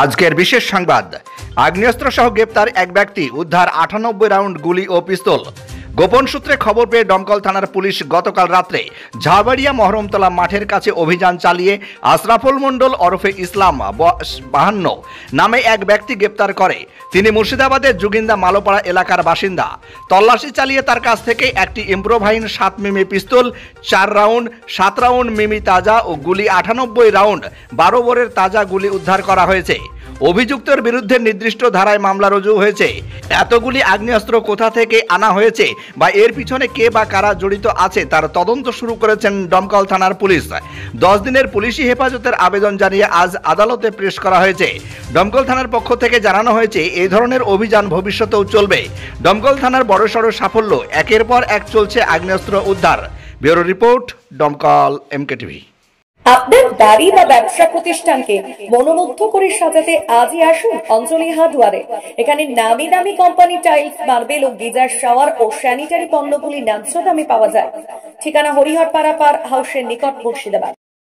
আজকের বিশেষ সংবাদ, আগ্নেয়াস্ত্র সহ গ্রেপ্তার এক ব্যক্তি, উদ্ধার 98 রাউন্ড গুলি ও পিস্তল। গোপন সূত্রে খবর পেয়ে দমকল থানার পুলিশ গতকাল রাত্রে ঝাবাড়িয়া মহরমতলা মাঠের কাছে অভিযান চালিয়ে আশরাফুল মণ্ডল ওরফে ইসলাম 52 নামে এক ব্যক্তি গ্রেপ্তার করে। তিনি মুর্শিদাবাদের জুগিন্দা মালোপাড়া এলাকার বাসিন্দা। তল্লাশি চালিয়ে তার কাছ থেকে একটি ইম্প্রোভাইন 7 মিমি পিস্তল, 4 রাউন্ড 7 রাউন্ড মিমি তাজা ও গুলি 98 রাউন্ড 12 বোরের তাজা গুলি উদ্ধার করা হয়েছে। অভিযুক্তের বিরুদ্ধে নির্দিষ্ট ধারায় মামলা রুজু হয়েছে। এতগুলি আগ্নেয়াস্ত্র কোথা থেকে আনা হয়েছে বা এর পিছনে কে বা কারা জড়িত আছে তার তদন্ত শুরু করেছেন দমকল থানার পুলিশ। 10 দিনের পুলিশি হেফাজতের আবেদন জানিয়ে আজ আদালতে পেশ করা হয়েছে। দমকল থানার পক্ষ থেকে জানানো হয়েছে, এই ধরনের অভিযান ভবিষ্যতেও চলবে। দমকল থানার বড়সড় সাফল্য, একের পর এক চলছে আগ্নেয়াস্ত্র উদ্ধার। ব্যুরো রিপোর্ট, দমকল এমকেটিভি। আপনার বাড়ি বা ব্যবসা প্রতিষ্ঠানকে মনোমুগ্ধ করে সাজাতে আজই আসুন অঞ্জলি হার্ডওয়্যারে। এখানে নামি দামি কোম্পানি টাইলস, মার্বেল ও গিজার, শাওয়ার ও স্যানিটারি পণ্যগুলি ন্যায্য দামে পাওয়া যায়। ঠিকানা হরিহরপাড়া পার হাউসের নিকট, মুর্শিদাবাদ।